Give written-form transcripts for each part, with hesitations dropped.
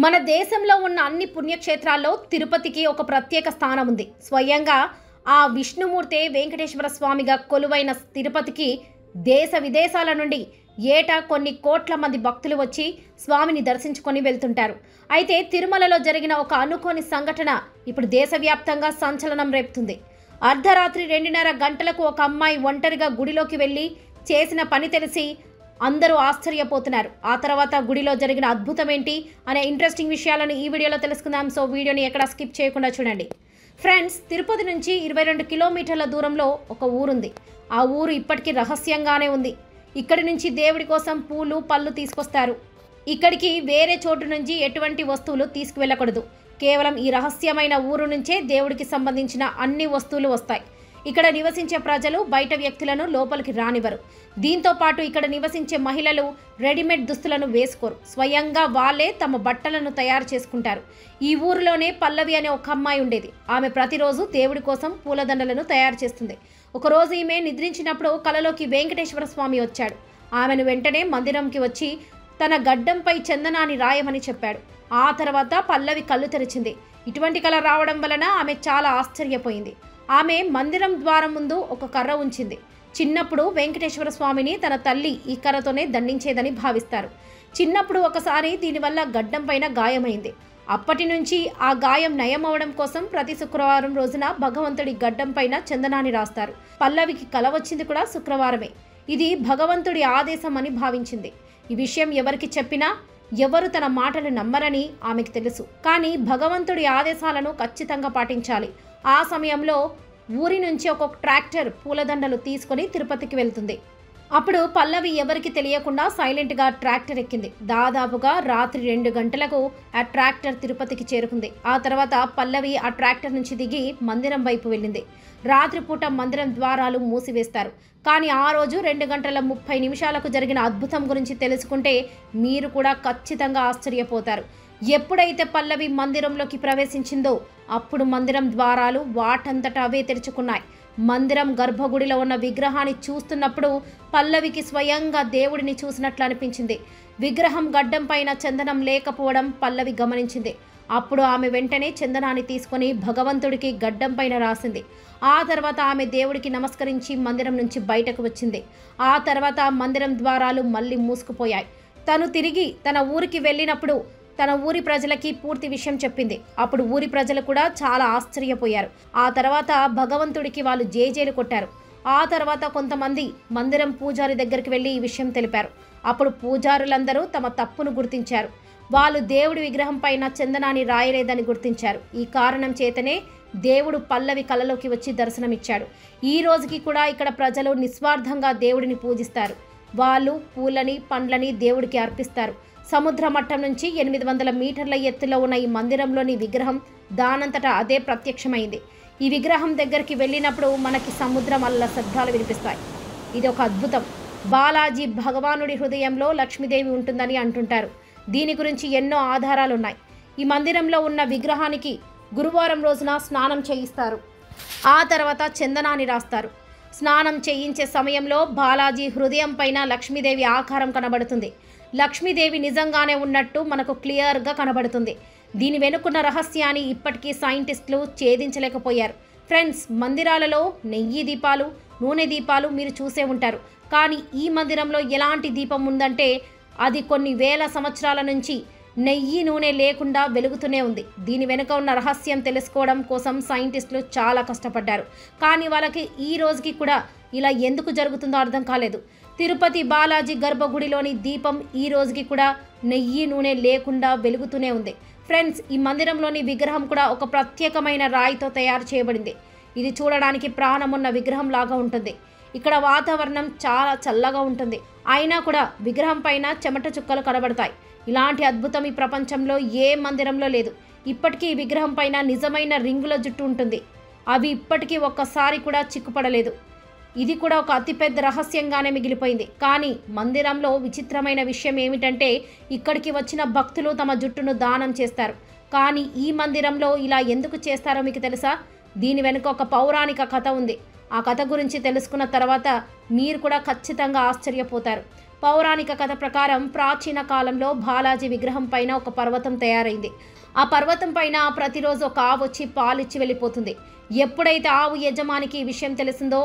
మన దేశంలో ఉన్న అన్ని పుణ్యక్షేత్రాల్లో తిరుపతికి ఒక ప్రత్యేక స్థానం ఉంది. స్వయంగా ఆ విష్ణుమూర్తే వెంకటేశ్వర స్వామిగా కొలువైన తిరుపతికి దేశ విదేశాల నుండి ఏటా కొన్ని కోట్ల మంది భక్తులు వచ్చి స్వామిని దర్శించుకొని వెళ్తుంటారు. అయితే తిరుమలలో జరిగిన ఒక అనుకోని సంఘటన ఇప్పుడు దేశవ్యాప్తంగా సంచలనం రేపుతుంది. అర్ధరాత్రి 2:30 గంటలకు ఒక అమ్మాయి ఒంటరిగా గుడిలోకి వెళ్ళి చేసిన పని తెలిసి అందరూ ఆశ్చర్యపోతున్నారు. ఆ తర్వాత గుడిలో జరిగిన అద్భుతం ఏంటి అనే ఇంట్రెస్టింగ్ విషయాలను ఈ వీడియోలో తెలుసుకుందాం. సో వీడియోని ఎక్కడ స్కిప్ చేయకుండా చూడండి. ఫ్రెండ్స్, తిరుపతి నుంచి 22 కిలోమీటర్ల దూరంలో ఒక ఊరుంది. ఆ ఊరు ఇప్పటికీ రహస్యంగానే ఉంది. ఇక్కడి నుంచి దేవుడి కోసం పూలు పళ్ళు తీసుకొస్తారు. ఇక్కడికి వేరే చోటు నుంచి ఎటువంటి వస్తువులు తీసుకువెళ్ళకూడదు. కేవలం ఈ రహస్యమైన ఊరు నుంచే దేవుడికి సంబంధించిన అన్ని వస్తువులు వస్తాయి. ఇక్కడ నివసించే ప్రజలు బయట వ్యక్తులను లోపలికి రానివ్వరు. దీంతో పాటు ఇక్కడ నివసించే మహిళలు రెడీమేడ్ దుస్తులను వేసుకోరు. స్వయంగా వాళ్ళే తమ బట్టలను తయారు చేసుకుంటారు. ఈ ఊరిలోనే పల్లవి అనే ఒక అమ్మాయి ఉండేది. ఆమె ప్రతిరోజు దేవుడి కోసం పూలదండలను తయారు చేస్తుంది. ఒకరోజు ఈమె నిద్రించినప్పుడు కలలోకి వెంకటేశ్వర స్వామి వచ్చాడు. ఆమెను వెంటనే మందిరంకి వచ్చి తన గడ్డంపై చందనాన్ని రాయమని చెప్పాడు. ఆ తర్వాత పల్లవి కళ్ళు తెరిచింది. ఇటువంటి కళ రావడం వలన ఆమె చాలా ఆశ్చర్యపోయింది. ఆమె మందిరం ద్వారం ముందు ఒక కర్ర ఉంచింది. చిన్నప్పుడు వెంకటేశ్వర స్వామిని తన తల్లి ఈ కర్రతోనే దండించేదని భావిస్తారు. చిన్నప్పుడు ఒకసారి దీనివల్ల గడ్డం పైన గాయమైంది. అప్పటి నుంచి ఆ గాయం నయమవడం కోసం ప్రతి శుక్రవారం రోజున భగవంతుడి గడ్డం పైన చందనాన్ని రాస్తారు. పల్లవికి కల వచ్చింది కూడా శుక్రవారమే. ఇది భగవంతుడి ఆదేశం అని భావించింది. ఈ విషయం ఎవరికి చెప్పినా ఎవరు తన మాటలు నమ్మరని ఆమెకు తెలుసు. కానీ భగవంతుడి ఆదేశాలను ఖచ్చితంగా పాటించాలి. ఆ సమయంలో ఊరి నుంచి ఒక ట్రాక్టర్ పూలదండలు తీసుకొని తిరుపతికి వెళ్తుంది. అప్పుడు పల్లవి ఎవరికి తెలియకుండా సైలెంట్గా ట్రాక్టర్ ఎక్కింది. దాదాపుగా రాత్రి 2 గంటలకు ఆ ట్రాక్టర్ తిరుపతికి చేరుకుంది. ఆ తర్వాత పల్లవి ఆ ట్రాక్టర్ నుంచి దిగి మందిరం వైపు వెళ్ళింది. రాత్రిపూట మందిరం ద్వారాలు మూసివేస్తారు. కానీ ఆ రోజు 2:30 జరిగిన అద్భుతం గురించి తెలుసుకుంటే మీరు కూడా ఖచ్చితంగా ఆశ్చర్యపోతారు. ఎప్పుడైతే పల్లవి మందిరంలోకి ప్రవేశించిందో అప్పుడు మందిరం ద్వారాలు వాటంతట అవే తెరుచుకున్నాయి. మందిరం గర్భగుడిలో ఉన్న విగ్రహాన్ని చూస్తున్నప్పుడు పల్లవికి స్వయంగా దేవుడిని చూసినట్లు అనిపించింది. విగ్రహం గడ్డం పైన చందనం లేకపోవడం పల్లవి గమనించింది. అప్పుడు ఆమె వెంటనే చందనాన్ని తీసుకొని భగవంతుడికి గడ్డం పైన రాసింది. ఆ తర్వాత ఆమె దేవుడికి నమస్కరించి మందిరం నుంచి బయటకు వచ్చింది. ఆ తర్వాత మందిరం ద్వారాలు మళ్ళీ మూసుకుపోయాయి. తను తిరిగి తన ఊరికి వెళ్ళినప్పుడు తన ఊరి ప్రజలకి పూర్తి విషయం చెప్పింది. అప్పుడు ఊరి ప్రజలు కూడా చాలా ఆశ్చర్యపోయారు. ఆ తర్వాత భగవంతుడికి వాళ్ళు జేజేలు కొట్టారు. ఆ తర్వాత కొంతమంది మందిరం పూజారి దగ్గరికి వెళ్ళి ఈ విషయం తెలిపారు. అప్పుడు పూజారులందరూ తమ తప్పును గుర్తించారు. వాళ్ళు దేవుడి విగ్రహం పైన చందనాన్ని రాయలేదని గుర్తించారు. ఈ కారణం చేతనే దేవుడు పల్లవి కలలోకి వచ్చి దర్శనమిచ్చాడు. ఈ రోజుకి కూడా ఇక్కడ ప్రజలు నిస్వార్థంగా దేవుడిని పూజిస్తారు. వాళ్ళు పూలని పండ్లని దేవుడికి అర్పిస్తారు. సముద్ర మట్టం నుంచి 800 మీటర్ల ఎత్తులో ఉన్న ఈ మందిరంలోని విగ్రహం దానంతటా అదే ప్రత్యక్షమైంది. ఈ విగ్రహం దగ్గరికి వెళ్ళినప్పుడు మనకి సముద్రం అల్ల శబ్దాలు వినిపిస్తాయి. ఇది ఒక అద్భుతం. బాలాజీ భగవానుడి హృదయంలో లక్ష్మీదేవి ఉంటుందని అంటుంటారు. దీని గురించి ఎన్నో ఆధారాలున్నాయి. ఈ మందిరంలో ఉన్న విగ్రహానికి గురువారం రోజున స్నానం చేయిస్తారు. ఆ తర్వాత చందనాన్ని రాస్తారు. స్నానం చేయించే సమయంలో బాలాజీ హృదయం పైన లక్ష్మీదేవి ఆకారం కనబడుతుంది. లక్ష్మీదేవి నిజంగానే ఉన్నట్టు మనకు క్లియర్గా కనబడుతుంది. దీని వెనుకున్న రహస్యాన్ని ఇప్పటికీ సైంటిస్టులు ఛేదించలేకపోయారు. ఫ్రెండ్స్, మందిరాలలో నెయ్యి దీపాలు, నూనె దీపాలు మీరు చూసే ఉంటారు. కానీ ఈ మందిరంలో ఎలాంటి దీపం ఉందంటే అది కొన్ని వేల సంవత్సరాల నుంచి నెయ్యి నూనె లేకుండా వెలుగుతూనే ఉంది. దీని వెనుక ఉన్న రహస్యం తెలుసుకోవడం కోసం సైంటిస్టులు చాలా కష్టపడ్డారు. కానీ వాళ్ళకి ఈ రోజుకి కూడా ఇలా ఎందుకు జరుగుతుందో అర్థం కాలేదు. తిరుపతి బాలాజీ గర్భగుడిలోని దీపం ఈ రోజుకి కూడా నెయ్యి నూనె లేకుండా వెలుగుతూనే ఉంది. ఫ్రెండ్స్, ఈ మందిరంలోని విగ్రహం కూడా ఒక ప్రత్యేకమైన రాయితో తయారు చేయబడింది. ఇది చూడడానికి ప్రాణం ఉన్న విగ్రహం లాగా ఉంటుంది. ఇక్కడ వాతావరణం చాలా చల్లగా ఉంటుంది. అయినా కూడా విగ్రహం పైన చెమట చుక్కలు కనబడతాయి. ఇలాంటి అద్భుతం ఈ ప్రపంచంలో ఏ మందిరంలో లేదు. ఇప్పటికీ ఈ విగ్రహం పైన నిజమైన రింగుల జుట్టు ఉంటుంది. అవి ఇప్పటికీ ఒక్కసారి కూడా చిక్కుపడలేదు. ఇది కూడా ఒక అతిపెద్ద రహస్యంగానే మిగిలిపోయింది. కానీ మందిరంలో విచిత్రమైన విషయం ఏమిటంటే ఇక్కడికి వచ్చిన భక్తులు తమ జుట్టును దానం చేస్తారు. కానీ ఈ మందిరంలో ఇలా ఎందుకు చేస్తారో మీకు తెలుసా? దీని వెనుక ఒక పౌరాణిక కథ ఉంది. ఆ కథ గురించి తెలుసుకున్న తర్వాత మీరు కూడా ఖచ్చితంగా ఆశ్చర్యపోతారు. పౌరాణిక కథ ప్రకారం ప్రాచీన కాలంలో బాలాజీ విగ్రహం పైన ఒక పర్వతం తయారైంది. ఆ పర్వతం పైన ప్రతిరోజు ఒక ఆవు వచ్చి పాలిచ్చి వెళ్ళిపోతుంది. ఎప్పుడైతే ఆవు యజమానికి ఈ విషయం తెలిసిందో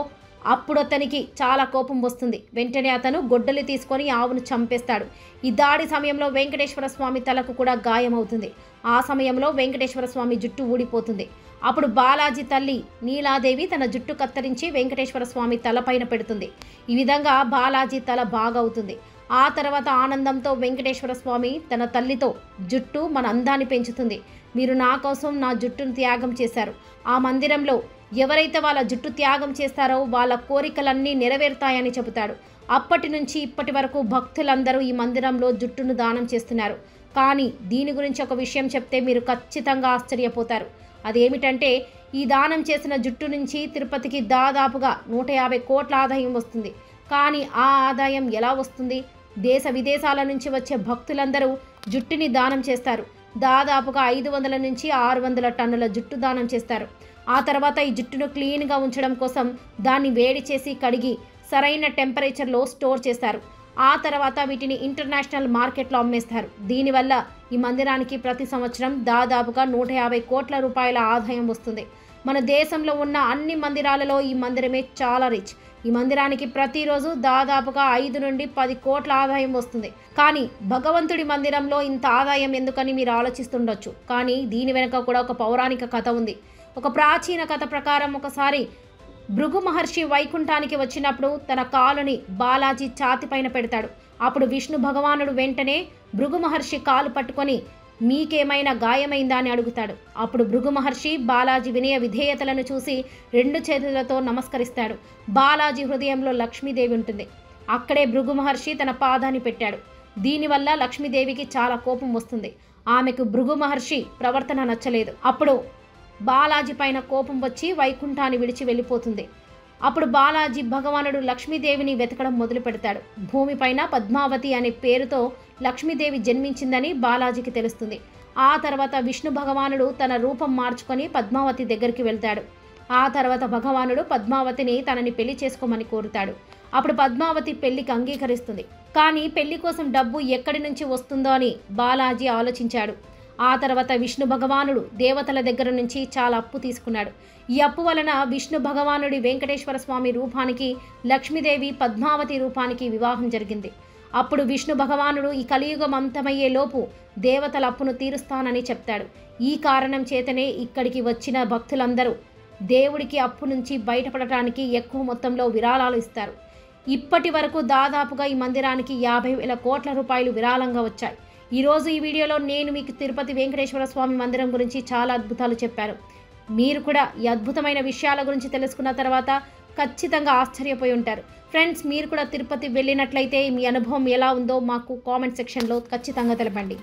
అప్పుడు అతనికి చాలా కోపం వస్తుంది. వెంటనే అతను గొడ్డలి తీసుకొని ఆవును చంపేస్తాడు. ఈ దాడి సమయంలో వెంకటేశ్వర స్వామి తలకు కూడా గాయమవుతుంది. ఆ సమయంలో వెంకటేశ్వర స్వామి జుట్టు ఊడిపోతుంది. అప్పుడు బాలాజీ తల్లి నీలాదేవి తన జుట్టు కత్తిరించి వెంకటేశ్వర స్వామి తలపైన పెడుతుంది. ఈ విధంగా బాలాజీ తల బాగవుతుంది. ఆ తర్వాత ఆనందంతో వెంకటేశ్వర స్వామి తన తల్లితో జుట్టు మన అందాన్ని పెంచుతుంది. మీరు నా కోసం నా జుట్టును త్యాగం చేశారు. ఆ మందిరంలో ఎవరైతే వాళ్ళ జుట్టు త్యాగం చేస్తారో వాళ్ళ కోరికలన్నీ నెరవేరుతాయని చెబుతాడు. అప్పటి నుంచి ఇప్పటి వరకు భక్తులందరూ ఈ మందిరంలో జుట్టును దానం చేస్తున్నారు. కానీ దీని గురించి ఒక విషయం చెప్తే మీరు ఖచ్చితంగా ఆశ్చర్యపోతారు. అదేమిటంటే ఈ దానం చేసిన జుట్టు నుంచి తిరుపతికి దాదాపుగా 150 కోట్ల ఆదాయం వస్తుంది. కానీ ఆ ఆదాయం ఎలా వస్తుంది? దేశ విదేశాల నుంచి వచ్చే భక్తులందరూ జుట్టుని దానం చేస్తారు. దాదాపుగా 500 నుంచి 600 టన్నుల జుట్టు దానం చేస్తారు. ఆ తర్వాత ఈ జుట్టును క్లీన్గా ఉంచడం కోసం దాన్ని వేడి చేసి కడిగి సరైన టెంపరేచర్లో స్టోర్ చేస్తారు. ఆ తర్వాత వీటిని ఇంటర్నేషనల్ మార్కెట్లో అమ్మేస్తారు. దీనివల్ల ఈ మందిరానికి ప్రతి సంవత్సరం దాదాపుగా 150 కోట్ల రూపాయల ఆదాయం వస్తుంది. మన దేశంలో ఉన్న అన్ని మందిరాలలో ఈ మందిరమే చాలా రిచ్. ఈ మందిరానికి ప్రతిరోజు దాదాపుగా 5 నుండి 10 కోట్ల ఆదాయం వస్తుంది. కానీ భగవంతుడి మందిరంలో ఇంత ఆదాయం ఎందుకని మీరు ఆలోచిస్తుండొచ్చు. కానీ దీని వెనుక కూడా ఒక పౌరాణిక కథ ఉంది. ఒక ప్రాచీన కథ ప్రకారం ఒకసారి భృగు మహర్షి వైకుంఠానికి వచ్చినప్పుడు తన కాలుని బాలాజీ ఛాతిపైన పెడతాడు. అప్పుడు విష్ణు భగవానుడు వెంటనే భృగు మహర్షి కాలు పట్టుకొని మీకేమైనా గాయమైందా అని అడుగుతాడు. అప్పుడు భృగు మహర్షి బాలాజీ వినయ విధేయతలను చూసి 2 చేతులతో నమస్కరిస్తాడు. బాలాజీ హృదయంలో లక్ష్మీదేవి ఉంటుంది. అక్కడే భృగు మహర్షి తన పాదాన్ని పెట్టాడు. దీనివల్ల లక్ష్మీదేవికి చాలా కోపం వస్తుంది. ఆమెకు భృగు మహర్షి ప్రవర్తన నచ్చలేదు. అప్పుడు బాలాజీ పైన కోపం వచ్చి వైకుంఠాన్ని విడిచి వెళ్ళిపోతుంది. అప్పుడు బాలాజీ భగవానుడు లక్ష్మీదేవిని వెతకడం మొదలు పెడతాడు. భూమిపైన పద్మావతి అనే పేరుతో లక్ష్మీదేవి జన్మించిందని బాలాజీకి తెలుస్తుంది. ఆ తర్వాత విష్ణు భగవానుడు తన రూపం మార్చుకొని పద్మావతి దగ్గరికి వెళ్తాడు. ఆ తర్వాత భగవానుడు పద్మావతిని తనని పెళ్లి చేసుకోమని కోరుతాడు. అప్పుడు పద్మావతి పెళ్లికి అంగీకరిస్తుంది. కానీ పెళ్లి కోసం డబ్బు ఎక్కడి నుంచి వస్తుందో అని బాలాజీ ఆలోచించాడు. ఆ తర్వాత విష్ణు భగవానుడు దేవతల దగ్గర నుంచి చాలా అప్పు తీసుకున్నాడు. ఈ అప్పు వలన విష్ణు భగవానుడి వెంకటేశ్వర స్వామి రూపానికి లక్ష్మీదేవి పద్మావతి రూపానికి వివాహం జరిగింది. అప్పుడు విష్ణు భగవానుడు ఈ కలియుగం అంతమయ్యే లోపు దేవతల అప్పును తీరుస్తానని చెప్తాడు. ఈ కారణం చేతనే ఇక్కడికి వచ్చిన భక్తులందరూ దేవుడికి అప్పు నుంచి బయటపడటానికి ఎక్కువ మొత్తంలో విరాళాలు ఇస్తారు. ఇప్పటి వరకు దాదాపుగా ఈ మందిరానికి 50,000 కోట్ల రూపాయలు విరాళంగా వచ్చాయి. ఈరోజు ఈ వీడియోలో నేను మీకు తిరుపతి వెంకటేశ్వర స్వామి మందిరం గురించి చాలా అద్భుతాలు చెప్పాను. మీరు కూడా ఈ అద్భుతమైన విషయాల గురించి తెలుసుకున్న తర్వాత ఖచ్చితంగా ఆశ్చర్యపోయి ఉంటారు. ఫ్రెండ్స్, మీరు కూడా తిరుపతి వెళ్ళినట్లయితే మీ అనుభవం ఎలా ఉందో మాకు కామెంట్ సెక్షన్లో ఖచ్చితంగా తెలపండి.